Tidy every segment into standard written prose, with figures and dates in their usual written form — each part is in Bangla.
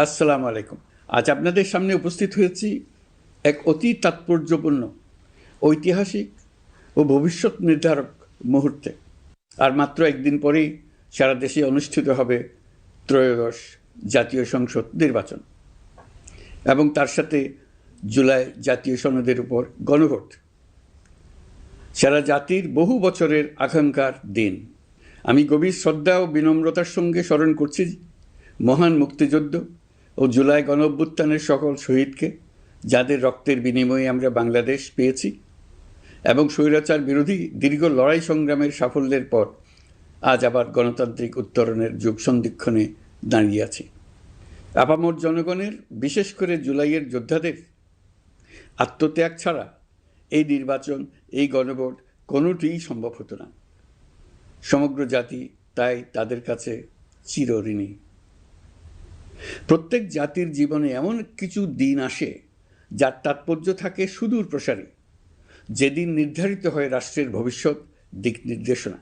আসসালামু আলাইকুম। আজ আপনাদের সামনে উপস্থিত হয়েছি এক অতি তাৎপর্যপূর্ণ, ঐতিহাসিক ও ভবিষ্যৎ নির্ধারক মুহূর্তে। আর মাত্র একদিন পরেই সারা দেশে অনুষ্ঠিত হবে ত্রয়োদশ জাতীয় সংসদ নির্বাচন এবং তার সাথে জুলাই জাতীয় সনদের উপর গণভোট। সারা জাতির বহু বছরের আকাঙ্ক্ষার দিন। আমি গভীর শ্রদ্ধা ও বিনম্রতার সঙ্গে স্মরণ করছি মহান মুক্তিযুদ্ধ ও জুলাই গণঅভ্যুত্থানের সকল শহীদকে, যাদের রক্তের বিনিময়ে আমরা বাংলাদেশ পেয়েছি এবং স্বৈরাচার বিরোধী দীর্ঘ লড়াই সংগ্রামের সাফল্যের পর আজ আবার গণতান্ত্রিক উত্তরণের যুগ সন্ধিক্ষণে দাঁড়িয়ে আছি। আপামর জনগণের, বিশেষ করে জুলাইয়ের যোদ্ধাদের আত্মত্যাগ ছাড়া এই নির্বাচন, এই গণভোট কোনোটিই সম্ভব হতো না। সমগ্র জাতি তাই তাদের কাছে চিরঋণী। প্রত্যেক জাতির জীবনে এমন কিছু দিন আসে যার তাৎপর্য থাকে সুদূর প্রসারী, যেদিন নির্ধারিত হয় রাষ্ট্রের ভবিষ্যৎ দিক নির্দেশনা,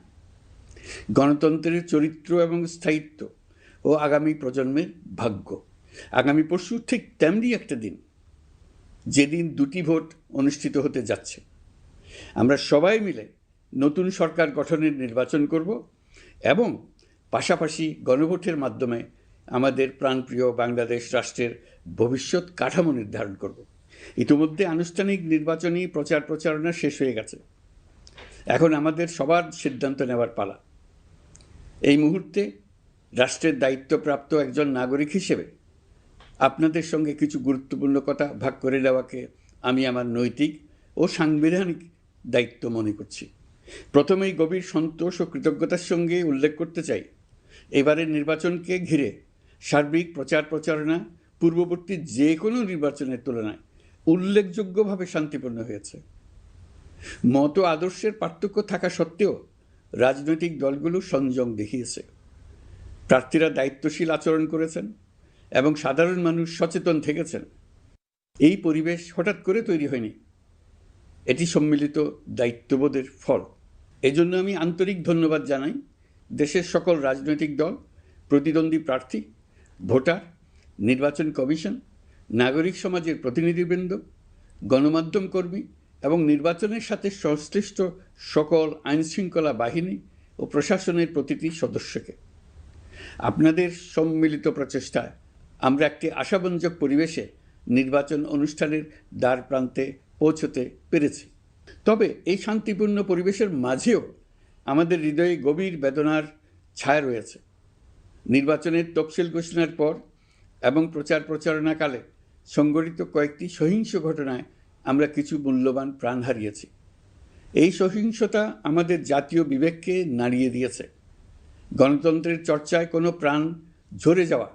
গণতন্ত্রের চরিত্র এবং স্থায়িত্ব ও আগামী প্রজন্মের ভাগ্য। আগামী পরশু ঠিক তেমনি একটা দিন, যেদিন দুটি ভোট অনুষ্ঠিত হতে যাচ্ছে। আমরা সবাই মিলে নতুন সরকার গঠনের নির্বাচন করব এবং পাশাপাশি গণভোটের মাধ্যমে আমাদের প্রাণপ্রিয় বাংলাদেশ রাষ্ট্রের ভবিষ্যৎ কাঠামো নির্ধারণ করব। ইতিমধ্যে আনুষ্ঠানিক নির্বাচনী প্রচার প্রচারণা শেষ হয়ে গেছে। এখন আমাদের সবার সিদ্ধান্ত নেওয়ার পালা। এই মুহূর্তে রাষ্ট্রের দায়িত্বপ্রাপ্ত একজন নাগরিক হিসেবে আপনাদের সঙ্গে কিছু গুরুত্বপূর্ণ কথা ভাগ করে নেওয়াকে আমি আমার নৈতিক ও সাংবিধানিক দায়িত্ব মনে করছি। প্রথমেই গভীর সন্তোষ ও কৃতজ্ঞতার সঙ্গে উল্লেখ করতে চাই, এবারের নির্বাচনকে ঘিরে সার্বিক প্রচার প্রচারণা পূর্ববর্তী যে কোনো নির্বাচনের তুলনায় উল্লেখযোগ্যভাবে শান্তিপূর্ণ হয়েছে। মত আদর্শের পার্থক্য থাকা সত্ত্বেও রাজনৈতিক দলগুলো সংযম দেখিয়েছে। প্রার্থীরা দায়িত্বশীল আচরণ করেছেন এবং সাধারণ মানুষ সচেতন থেকেছেন। এই পরিবেশ হঠাৎ করে তৈরি হয়নি, এটি সম্মিলিত দায়িত্ববোধের ফল। এজন্য আমি আন্তরিক ধন্যবাদ জানাই দেশের সকল রাজনৈতিক দল, প্রতিদ্বন্দ্বী প্রার্থী, ভোটার, নির্বাচন কমিশন, নাগরিক সমাজের প্রতিনিধিবৃন্দ, গণমাধ্যম কর্মী এবং নির্বাচনের সাথে সংশ্লিষ্ট সকল আইনশৃঙ্খলা বাহিনী ও প্রশাসনের প্রতিটি সদস্যকে। আপনাদের সম্মিলিত প্রচেষ্টায় আমরা একটি আশাব্যঞ্জক পরিবেশে নির্বাচন অনুষ্ঠানের দ্বার প্রান্তে পৌঁছতে পেরেছি। তবে এই শান্তিপূর্ণ পরিবেশের মাঝেও আমাদের হৃদয়ে গভীর বেদনার ছায়া রয়েছে। নির্বাচনের তফসিল ঘোষণার পর এবং প্রচার প্রচারণাকালে সংঘটিত কয়েকটি সহিংস ঘটনায় আমরা কিছু মূল্যবান প্রাণ হারিয়েছি। এই সহিংসতা আমাদের জাতীয় বিবেককে নাড়িয়ে দিয়েছে। গণতন্ত্রের চর্চায় কোনো প্রাণ ঝরে যাওয়া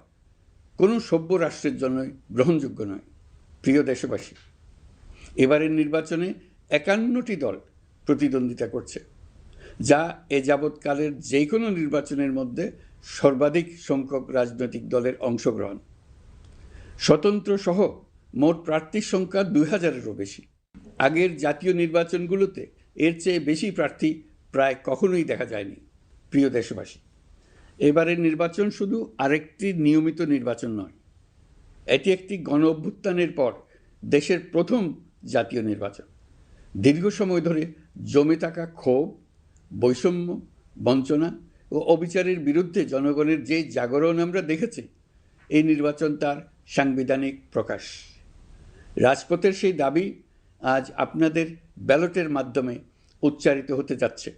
কোনো সভ্য রাষ্ট্রের জন্যই গ্রহণযোগ্য নয়। প্রিয় দেশবাসী, এবারের নির্বাচনে 51টি দল প্রতিদ্বন্দ্বিতা করছে, যা এ যাবৎকালের যে কোনো নির্বাচনের মধ্যে সর্বাধিক সংখ্যক রাজনৈতিক দলের অংশগ্রহণ। স্বতন্ত্র সহ মোট প্রার্থীর সংখ্যা 2000-এরও বেশি। আগের জাতীয় নির্বাচনগুলোতে এর চেয়ে বেশি প্রার্থী প্রায় কখনোই দেখা যায়নি। প্রিয় দেশবাসী, এবারের নির্বাচন শুধু আরেকটি নিয়মিত নির্বাচন নয়, এটি একটি গণ অভ্যুত্থানের পর দেশের প্রথম জাতীয় নির্বাচন। দীর্ঘ সময় ধরে জমে থাকা ক্ষোভ, বৈষম্য, বঞ্চনা ও অবিচারের বিরুদ্ধে জনগণের যে জাগরণ আমরা দেখেছি, এই নির্বাচন তার সাংবিধানিক প্রকাশ। রাজপথের সেই দাবি আজ আপনাদের ব্যালটের মাধ্যমে উচ্চারিত হতে যাচ্ছে।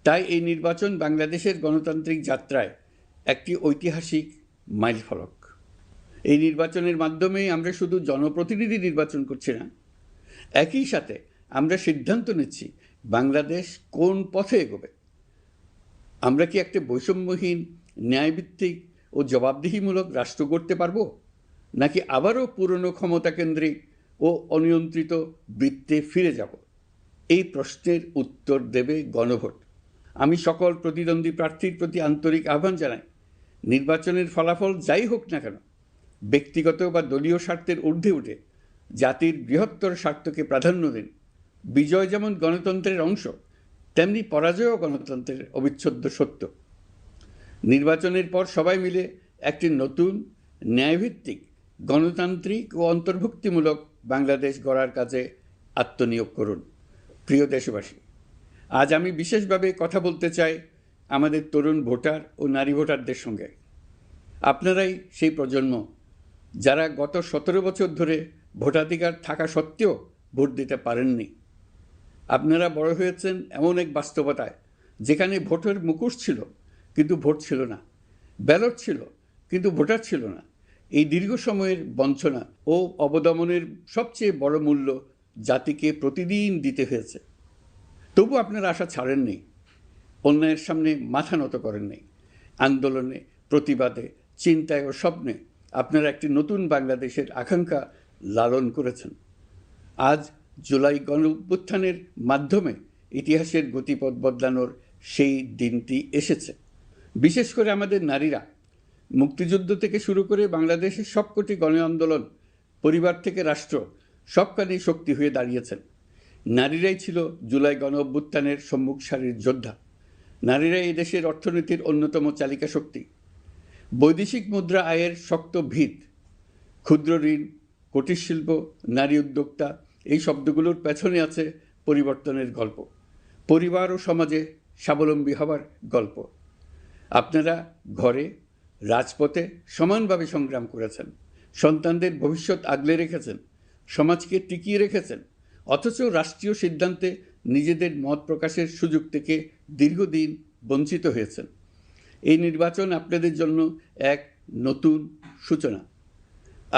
তাই এই নির্বাচন বাংলাদেশের গণতান্ত্রিক যাত্রায় একটি ঐতিহাসিক মাইলফলক। এই নির্বাচনের মাধ্যমে আমরা শুধু জনপ্রতিনিধি নির্বাচন করছি না, একই সাথে আমরা সিদ্ধান্ত নিচ্ছি বাংলাদেশ কোন পথে এগোবে। আমরা কি একটা বৈষম্যহীন, ন্যায়ভিত্তিক ও জবাবদিহিমূলক রাষ্ট্র গড়তে পারব, নাকি আবারও পুরনো ক্ষমতাকেন্দ্রিক ও অনিয়ন্ত্রিত বৃত্তে ফিরে যাব? এই প্রশ্নের উত্তর দেবে গণভোট। আমি সকল প্রতিদ্বন্দ্বী প্রার্থীর প্রতি আন্তরিক আহ্বান জানাই, নির্বাচনের ফলাফল যাই হোক না কেন, ব্যক্তিগত বা দলীয় স্বার্থের ঊর্ধ্বে উঠে জাতির বৃহত্তর স্বার্থকে প্রাধান্য দিন। বিজয় যেমন গণতন্ত্রের অংশ, তেমনি পরাজয়ও গণতন্ত্রের অবিচ্ছেদ্য সত্য। নির্বাচনের পর সবাই মিলে একটি নতুন, ন্যায়ভিত্তিক, গণতান্ত্রিক ও অন্তর্ভুক্তিমূলক বাংলাদেশ গড়ার কাজে আত্মনিয়োগ করুন। প্রিয় দেশবাসী, আজ আমি বিশেষভাবে কথা বলতে চাই আমাদের তরুণ ভোটার ও নারী ভোটারদের সঙ্গে। আপনারাই সেই প্রজন্ম যারা গত 17 বছর ধরে ভোটাধিকার থাকা সত্ত্বেও ভোট দিতে পারেননি। আপনারা বড় হয়েছেন এমন এক বাস্তবতায় যেখানে ভোটের মুখোশ ছিল কিন্তু ভোট ছিল না, ব্যালট ছিল কিন্তু ভোটার ছিল না। এই দীর্ঘ সময়ের বঞ্চনা ও অবদমনের সবচেয়ে বড় মূল্য জাতিকে প্রতিদিন দিতে হয়েছে। তবু আপনারা আশা ছাড়েননি, অন্যায়ের সামনে মাথা নত করেননি। আন্দোলনে, প্রতিবাদে, চিন্তায় ও স্বপ্নে আপনারা একটি নতুন বাংলাদেশের আকাঙ্ক্ষা লালন করেছেন। আজ জুলাই গণঅভ্যুত্থানের মাধ্যমে ইতিহাসের গতিপথ বদলানোর সেই দিনটি এসেছে। বিশেষ করে আমাদের নারীরা মুক্তিযুদ্ধ থেকে শুরু করে বাংলাদেশের সবকটি গণ আন্দোলন, পরিবার থেকে রাষ্ট্র, সবখানেই শক্তি হয়ে দাঁড়িয়েছেন। নারীরাই ছিল জুলাই গণঅভ্যুত্থানের সম্মুখ সারির যোদ্ধা। নারীরাই এই দেশের অর্থনীতির অন্যতম চালিকা শক্তি। বৈদেশিক মুদ্রা আয়ের শক্ত ভিত, ক্ষুদ্র ঋণ, কুটির শিল্প, নারী উদ্যোক্তা, এই শব্দগুলোর পেছনে আছে পরিবর্তনের গল্প, পরিবার ও সমাজে স্বাবলম্বী হবার গল্প। আপনারা ঘরে, রাজপথে সমানভাবে সংগ্রাম করেছেন, সন্তানদের ভবিষ্যৎ আগলে রেখেছেন, সমাজকে টিকিয়ে রেখেছেন, অথচ রাষ্ট্রীয় সিদ্ধান্তে নিজেদের মত প্রকাশের সুযোগ থেকে দীর্ঘদিন বঞ্চিত হয়েছেন। এই নির্বাচন আপনাদের জন্য এক নতুন সূচনা।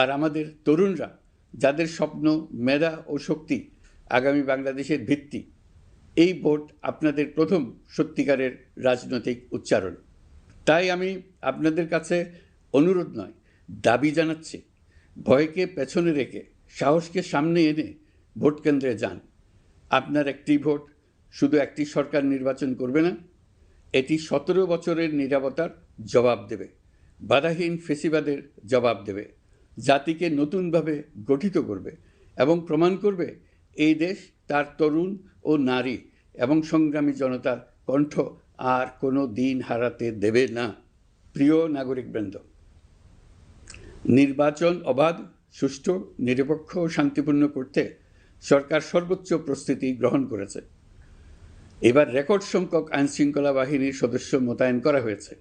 আর আমাদের তরুণরা, যাদের স্বপ্ন, মেধা ও শক্তি আগামী বাংলাদেশের ভিত্তি, এই ভোট আপনাদের প্রথম সত্যিকারের রাজনৈতিক উচ্চারণ। তাই আমি আপনাদের কাছে অনুরোধ নয়, দাবি জানাচ্ছি, ভয়কে পেছনে রেখে সাহসকে সামনে এনে ভোট কেন্দ্রে যান। আপনার একটি ভোট শুধু একটি সরকার নির্বাচন করবে না, এটি 17 বছরের নীরবতার জবাব দেবে, বাধাহীন ফেসিবাদের জবাব দেবে, জাতিকে নতুনভাবে গঠিত করবে এবং প্রমাণ করবে এই দেশ তার তরুণ ও নারী এবং সংগ্রামী জনতার কণ্ঠ আর কোনো দিন হারাতে দেবে না। প্রিয় নাগরিকবৃন্দ, নির্বাচন অবাধ, সুষ্ঠু, নিরপেক্ষ ও শান্তিপূর্ণ করতে সরকার সর্বোচ্চ প্রস্তুতি গ্রহণ করেছে। এবার রেকর্ড সংখ্যক আইনশৃঙ্খলা বাহিনীর সদস্য মোতায়েন করা হয়েছে।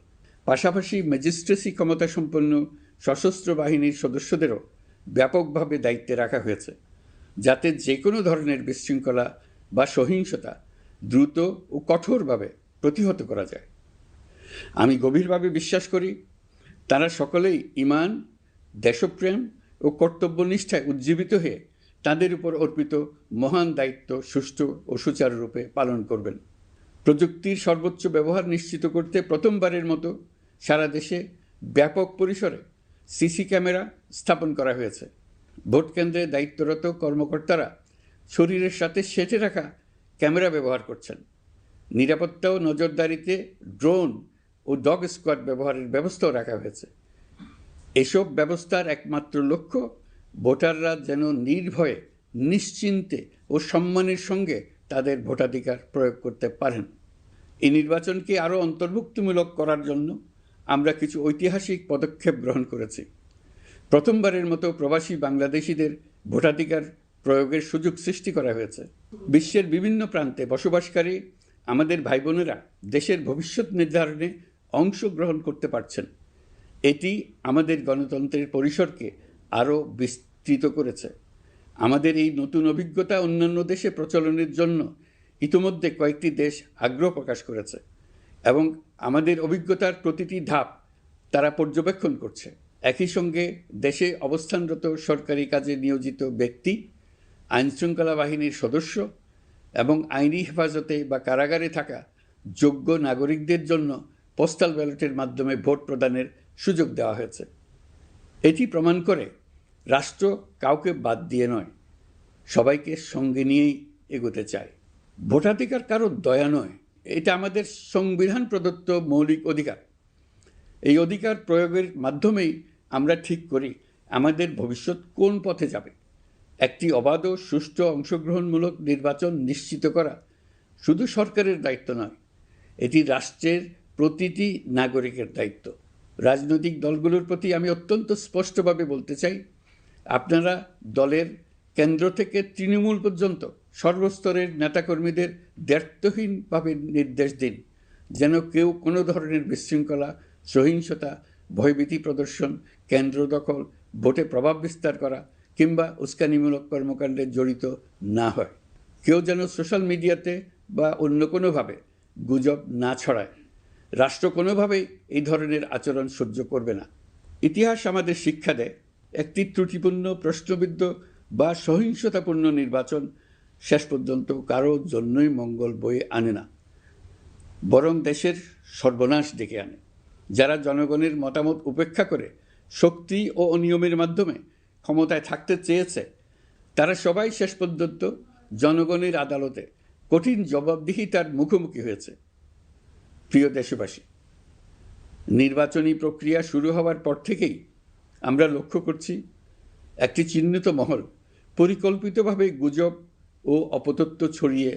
পাশাপাশি ম্যাজিস্ট্রেসি ক্ষমতাসম্পন্ন সশস্ত্র বাহিনীর সদস্যদেরও ব্যাপকভাবে দায়িত্বে রাখা হয়েছে, যাতে যে কোনো ধরনের বিশৃঙ্খলা বা সহিংসতা দ্রুত ও কঠোরভাবে প্রতিহত করা যায়। আমি গভীরভাবে বিশ্বাস করি তারা সকলেই ঈমান, দেশপ্রেম ও কর্তব্যনিষ্ঠায় উজ্জীবিত হয়ে তাদের উপর অর্পিত মহান দায়িত্ব সুষ্ঠু ও সুচারুরূপে পালন করবেন। প্রযুক্তির সর্বোচ্চ ব্যবহার নিশ্চিত করতে প্রথমবারের মতো সারা দেশে ব্যাপক পরিসরে সিসি ক্যামেরা স্থাপন করা হয়েছে। ভোট কেন্দ্রে দায়িত্বরত কর্মকর্তারা শরীরের সাথে সেঁটে রাখা ক্যামেরা ব্যবহার করছেন। নিরাপত্তা ও নজরদারিতে ড্রোন ও ডগ স্কোয়াড ব্যবহারের ব্যবস্থাও রাখা হয়েছে। এসব ব্যবস্থার একমাত্র লক্ষ্য ভোটাররা যেন নির্ভয়ে, নিশ্চিন্তে ও সম্মানের সঙ্গে তাদের ভোটাধিকার প্রয়োগ করতে পারেন। এই নির্বাচনকে আরও অন্তর্ভুক্তিমূলক করার জন্য আমরা কিছু ঐতিহাসিক পদক্ষেপ গ্রহণ করেছি। প্রথমবারের মতো প্রবাসী বাংলাদেশিদের ভোটাধিকার প্রয়োগের সুযোগ সৃষ্টি করা হয়েছে। বিশ্বের বিভিন্ন প্রান্তে বসবাসকারী আমাদের ভাই বোনেরা দেশের ভবিষ্যৎ নির্ধারণে অংশগ্রহণ করতে পারছেন। এটি আমাদের গণতন্ত্রের পরিসরকে আরও বিস্তৃত করেছে। আমাদের এই নতুন অভিজ্ঞতা অন্যান্য দেশে প্রচলনের জন্য ইতিমধ্যে কয়েকটি দেশ আগ্রহ প্রকাশ করেছে এবং আমাদের অভিজ্ঞতার প্রতিটি ধাপ তারা পর্যবেক্ষণ করছে। একই সঙ্গে দেশে অবস্থানরত সরকারি কাজে নিয়োজিত ব্যক্তি, আইনশৃঙ্খলা বাহিনীর সদস্য এবং আইনি হেফাজতে বা কারাগারে থাকা যোগ্য নাগরিকদের জন্য পোস্টাল ব্যালটের মাধ্যমে ভোট প্রদানের সুযোগ দেওয়া হয়েছে। এটি প্রমাণ করে রাষ্ট্র কাউকে বাদ দিয়ে নয়, সবাইকে সঙ্গে নিয়েই এগোতে চায়। ভোটাধিকার কারো দয়া নয়, এটা আমাদের সংবিধান প্রদত্ত মৌলিক অধিকার। এই অধিকার প্রয়োগের মাধ্যমেই আমরা ঠিক করি আমাদের ভবিষ্যৎ কোন পথে যাবে। একটি অবাধ ও সুষ্ঠু অংশগ্রহণমূলক নির্বাচন নিশ্চিত করা শুধু সরকারের দায়িত্ব নয়, এটি রাষ্ট্রের প্রতিটি নাগরিকের দায়িত্ব। রাজনৈতিক দলগুলোর প্রতি আমি অত্যন্ত স্পষ্টভাবে বলতে চাই, আপনারা দলের কেন্দ্র থেকে তৃণমূল পর্যন্ত সর্বস্তরের নেতাকর্মীদের দ্ব্যর্থহীনভাবে নির্দেশ দিন যেন কেউ কোনো ধরনের বিশৃঙ্খলা, সহিংসতা, ভয়ভীতি প্রদর্শন, কেন্দ্র দখল, ভোটে প্রভাব বিস্তার করা কিংবা উস্কানিমূলক কর্মকাণ্ডে জড়িত না হয়। কেউ যেন সোশ্যাল মিডিয়াতে বা অন্য কোনোভাবে গুজব না ছড়ায়। রাষ্ট্র কোনোভাবেই এই ধরনের আচরণ সহ্য করবে না। ইতিহাস আমাদের শিক্ষা দেয়, একটি ত্রুটিপূর্ণ, প্রশ্নবিদ্ধ বা সহিংসতাপূর্ণ নির্বাচন শেষ পর্যন্ত কারো জন্যই মঙ্গল বয়ে আনে না, বরং দেশের সর্বনাশ ডেকে আনে। যারা জনগণের মতামত উপেক্ষা করে শক্তি ও অনিয়মের মাধ্যমে ক্ষমতায় থাকতে চেয়েছে, তারা সবাই শেষ পর্যন্ত জনগণের আদালতে কঠিন জবাবদিহিতার মুখোমুখি হয়েছে। প্রিয় দেশবাসী, নির্বাচনী প্রক্রিয়া শুরু হওয়ার পর থেকেই আমরা লক্ষ্য করছি একটি চিহ্নিত মহল পরিকল্পিতভাবে গুজব ও অপতথ্য ছড়িয়ে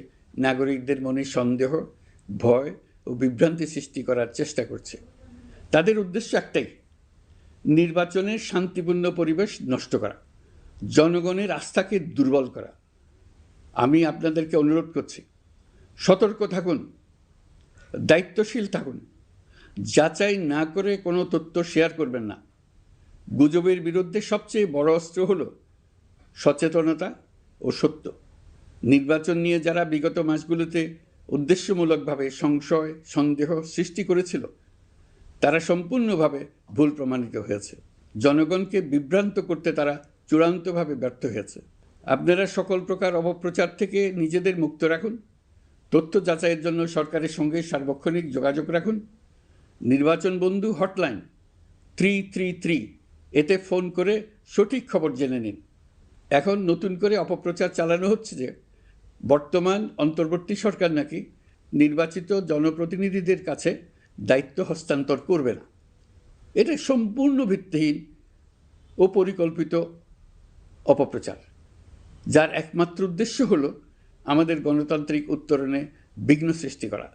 নাগরিকদের মনে সন্দেহ, ভয় ও বিভ্রান্তি সৃষ্টি করার চেষ্টা করছে। তাদের উদ্দেশ্য একটাই, নির্বাচনের শান্তিপূর্ণ পরিবেশ নষ্ট করা, জনগণের আস্থাকে দুর্বল করা। আমি আপনাদেরকে অনুরোধ করছি, সতর্ক থাকুন, দায়িত্বশীল থাকুন, যাচাই না করে কোনো তথ্য শেয়ার করবেন না। গুজবের বিরুদ্ধে সবচেয়ে বড় অস্ত্র হলো সচেতনতা ও সত্য। নির্বাচন নিয়ে যারা বিগত মাসগুলোতে উদ্দেশ্যমূলকভাবে সংশয়, সন্দেহ সৃষ্টি করেছিল, তারা সম্পূর্ণভাবে ভুল প্রমাণিত হয়েছে। জনগণকে বিভ্রান্ত করতে তারা চূড়ান্তভাবে ব্যর্থ হয়েছে। আপনারা সকল প্রকার অপপ্রচার থেকে নিজেদের মুক্ত রাখুন। তথ্য যাচাইয়ের জন্য সরকারের সঙ্গে সার্বক্ষণিক যোগাযোগ রাখুন। নির্বাচন বন্ধু হটলাইন 333 এতে ফোন করে সঠিক খবর জেনে নিন। এখন নতুন করে অপপ্রচার চালানো হচ্ছে যে বর্তমান অন্তর্বর্তী সরকার নাকি নির্বাচিত জনপ্রতিনিধিদের কাছে দায়িত্ব হস্তান্তর করবে না। এটা সম্পূর্ণ ভিত্তিহীন ও পরিকল্পিত অপপ্রচার, যার একমাত্র উদ্দেশ্য হলো আমাদের গণতান্ত্রিক উত্তরণে বিঘ্ন সৃষ্টি করা।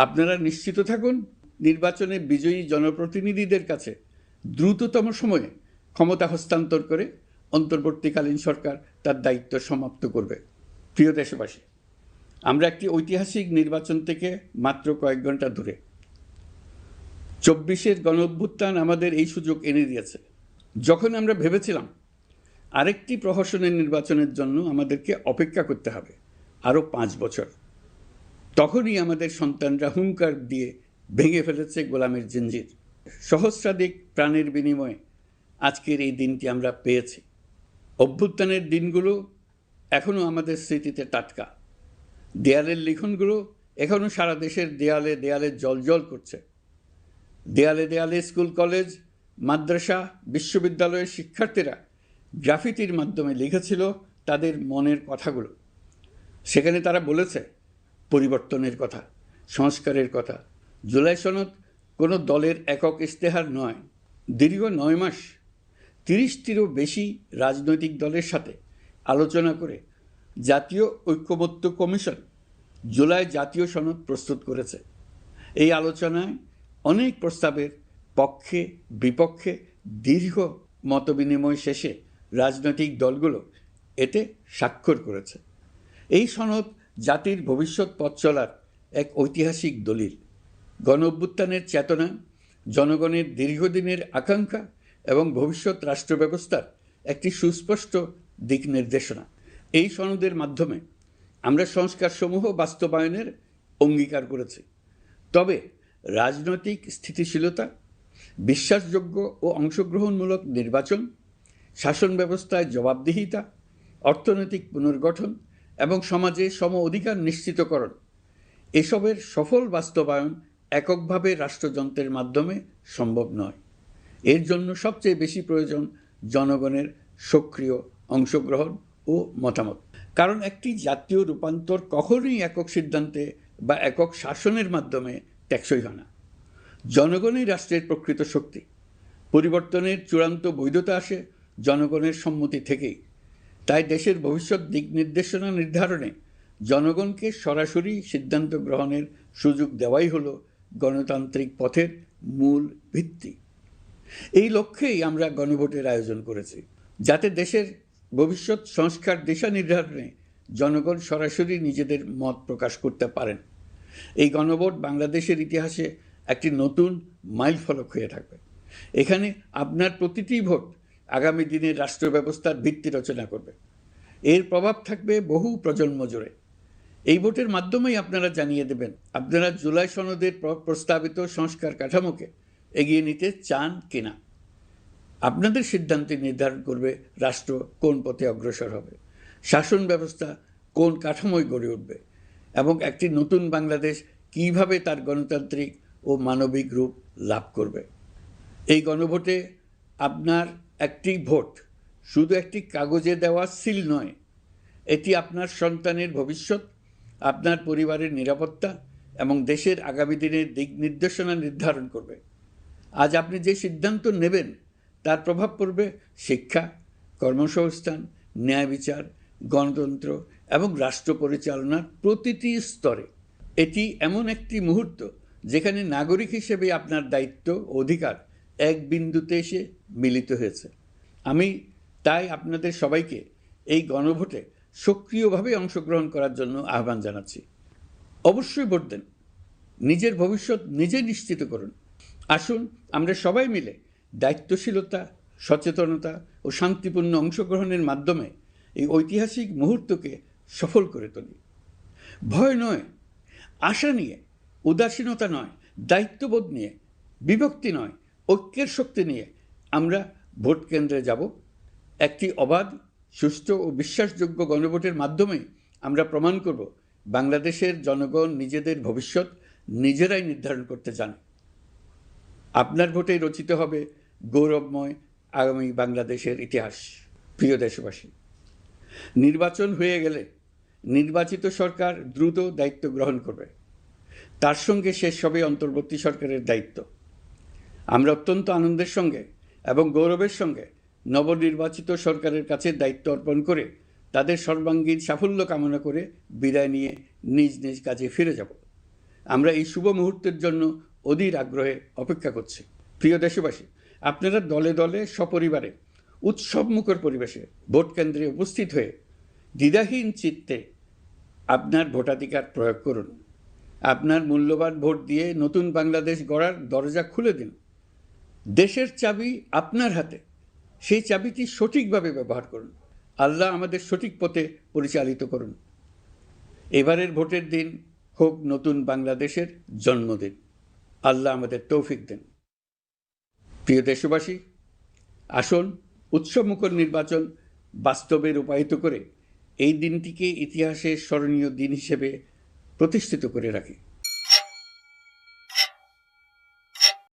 আপনারা নিশ্চিত থাকুন, নির্বাচনে বিজয়ী জনপ্রতিনিধিদের কাছে দ্রুততম সময়ে ক্ষমতা হস্তান্তর করে অন্তর্বর্তীকালীন সরকার তার দায়িত্ব সমাপ্ত করবে। প্রিয় দেশবাসী, আমরা একটি ঐতিহাসিক নির্বাচন থেকে মাত্র কয়েক ঘন্টা দূরে। 24-এর গণঅভ্যুত্থান আমাদের এই সুযোগ এনে দিয়েছে। যখন আমরা ভেবেছিলাম আরেকটি প্রহসনের নির্বাচনের জন্য আমাদেরকে অপেক্ষা করতে হবে আরও 5 বছর, তখনই আমাদের সন্তানরা হুঙ্কার দিয়ে ভেঙে ফেলেছে গোলামের জিঞ্জির। সহস্রাধিক প্রাণের বিনিময়ে আজকের এই দিনটি আমরা পেয়েছি। অভ্যুত্থানের দিনগুলো এখনও আমাদের স্মৃতিতে টাটকা। দেয়ালের লিখনগুলো এখনও সারা দেশের দেয়ালে দেয়ালে জ্বলজ্বল করছে। দেয়ালে দেয়ালে স্কুল, কলেজ, মাদ্রাসা, বিশ্ববিদ্যালয়ের শিক্ষার্থীরা গ্রাফিতির মাধ্যমে লিখেছিল তাদের মনের কথাগুলো। সেখানে তারা বলেছে পরিবর্তনের কথা, সংস্কারের কথা। জুলাই সনদ কোনো দলের একক ইশতেহার নয়। দীর্ঘ 9 মাস 30টিরও বেশি রাজনৈতিক দলের সাথে আলোচনা করে জাতীয় ঐক্যমত্য কমিশন জুলাই জাতীয় সনদ প্রস্তুত করেছে। এই আলোচনায় অনেক প্রস্তাবের পক্ষে বিপক্ষে দীর্ঘ মতবিনিময় শেষে রাজনৈতিক দলগুলো এতে স্বাক্ষর করেছে। এই সনদ জাতির ভবিষ্যৎ পথ চলার এক ঐতিহাসিক দলিল, গণঅভ্যুত্থানের চেতনা, জনগণের দীর্ঘদিনের আকাঙ্ক্ষা এবং ভবিষ্যৎ রাষ্ট্র ব্যবস্থার একটি সুস্পষ্ট দিক নির্দেশনা। এই সনদের মাধ্যমে আমরা সংস্কারসমূহ বাস্তবায়নের অঙ্গীকার করেছি। তবে রাজনৈতিক স্থিতিশীলতা, বিশ্বাসযোগ্য ও অংশগ্রহণমূলক নির্বাচন, শাসন ব্যবস্থায় জবাবদিহিতা, অর্থনৈতিক পুনর্গঠন এবং সমাজে সম অধিকার নিশ্চিতকরণ, এসবের সফল বাস্তবায়ন এককভাবে রাষ্ট্রযন্ত্রের মাধ্যমে সম্ভব নয়। এর জন্য সবচেয়ে বেশি প্রয়োজন জনগণের সক্রিয় অংশগ্রহণ ও মতামত। কারণ একটি জাতীয় রূপান্তর কখনোই একক সিদ্ধান্তে বা একক শাসনের মাধ্যমে টেকসই হয় না। জনগণই রাষ্ট্রের প্রকৃত শক্তি। পরিবর্তনের চূড়ান্ত বৈধতা আসে জনগণের সম্মতি থেকেই। তাই দেশের ভবিষ্যৎ দিক নির্দেশনা নির্ধারণে জনগণকে সরাসরি সিদ্ধান্ত গ্রহণের সুযোগ দেওয়াই হলো গণতান্ত্রিক পথের মূল ভিত্তি। এই লক্ষ্যেই আমরা গণভোটের আয়োজন করেছি, যাতে দেশের ভবিষ্যৎ সংস্কার দিশা নির্ধারণে জনগণ সরাসরি নিজেদের মত প্রকাশ করতে পারেন। এই গণভোট বাংলাদেশের ইতিহাসে একটি নতুন মাইলফলক হয়ে থাকবে। এখানে আপনার প্রতিটি ভোট আগামী দিনের রাষ্ট্র ব্যবস্থার ভিত্তি রচনা করবে। এর প্রভাব থাকবে বহু প্রজন্ম জুড়ে। এই ভোটের মাধ্যমেই আপনারা জানিয়ে দেবেন আপনারা জুলাই সনদের প্রস্তাবিত সংস্কার কাঠামোকে এগিয়ে নিতে চান কিনা। আপনাদের সিদ্ধান্তে নির্ধারণ করবে রাষ্ট্র কোন পথে অগ্রসর হবে, শাসন ব্যবস্থা কোন কাঠামোয় গড়ে উঠবে এবং একটি নতুন বাংলাদেশ কিভাবে তার গণতান্ত্রিক ও মানবিক রূপ লাভ করবে। এই গণভোটে আপনার একটি ভোট শুধু একটি কাগজে দেওয়া সিল নয়, এটি আপনার সন্তানের ভবিষ্যৎ, আপনার পরিবারের নিরাপত্তা এবং দেশের আগামী দিনের দিক নির্দেশনা নির্ধারণ করবে। আজ আপনি যে সিদ্ধান্ত নেবেন তার প্রভাব পড়বে শিক্ষা, কর্মসংস্থান, ন্যায় বিচার, গণতন্ত্র এবং রাষ্ট্র পরিচালনার প্রতিটি স্তরে। এটি এমন একটি মুহূর্ত যেখানে নাগরিক হিসেবে আপনার দায়িত্ব ও অধিকার এক বিন্দুতে এসে মিলিত হয়েছে। আমি তাই আপনাদের সবাইকে এই গণভোটে সক্রিয়ভাবে অংশগ্রহণ করার জন্য আহ্বান জানাচ্ছি। অবশ্যই ভোট দেন, নিজের ভবিষ্যৎ নিজে নিশ্চিত করুন। আসুন আমরা সবাই মিলে দায়িত্বশীলতা, সচেতনতা ও শান্তিপূর্ণ অংশগ্রহণের মাধ্যমে এই ঐতিহাসিক মুহূর্তকে সফল করে তুলি। ভয় নয়, আশা নিয়ে, উদাসীনতা নয়, দায়িত্ববোধ নিয়ে, বিভক্তি নয়, ঐক্যের শক্তি নিয়ে আমরা ভোট কেন্দ্রে যাব। একটি অবাধ, সুষ্ঠু ও বিশ্বাসযোগ্য গণভোটের মাধ্যমে আমরা প্রমাণ করব বাংলাদেশের জনগণ নিজেদের ভবিষ্যৎ নিজেরাই নির্ধারণ করতে জানে। আপনার ভোটে রচিত হবে গৌরবময় আগামী বাংলাদেশের ইতিহাস। প্রিয় দেশবাসী, নির্বাচন হয়ে গেলে নির্বাচিত সরকার দ্রুত দায়িত্ব গ্রহণ করবে। তার সঙ্গে শেষ হবে অন্তর্বর্তী সরকারের দায়িত্ব। আমরা অত্যন্ত আনন্দের সঙ্গে এবং গৌরবের সঙ্গে নবনির্বাচিত সরকারের কাছে দায়িত্ব অর্পণ করে তাদের সর্বাঙ্গীন সাফল্য কামনা করে বিদায় নিয়ে নিজ নিজ কাজে ফিরে যাব। আমরা এই শুভ মুহূর্তের জন্য অধীর আগ্রহে অপেক্ষা করছি। প্রিয় দেশবাসী, আপনারা দলে দলে সপরিবারে উৎসবমুখর পরিবেশে ভোট কেন্দ্রে উপস্থিত হয়ে দ্বিধাহীন চিত্তে আপনার ভোটাধিকার প্রয়োগ করুন। আপনার মূল্যবান ভোট দিয়ে নতুন বাংলাদেশ গড়ার দরজা খুলে দিন। দেশের চাবি আপনার হাতে, সেই চাবিটি সঠিকভাবে ব্যবহার করুন। আল্লাহ আমাদের সঠিক পথে পরিচালিত করুন। এবারের ভোটের দিন হোক নতুন বাংলাদেশের জন্মদিন। আল্লাহ আমাদের তৌফিক দেন। প্রিয় দেশবাসী, আসুন উৎসবমুখর নির্বাচন বাস্তবে রূপায়িত করে এই দিনটিকে ইতিহাসের স্মরণীয় দিন হিসেবে প্রতিষ্ঠিত করে রাখি।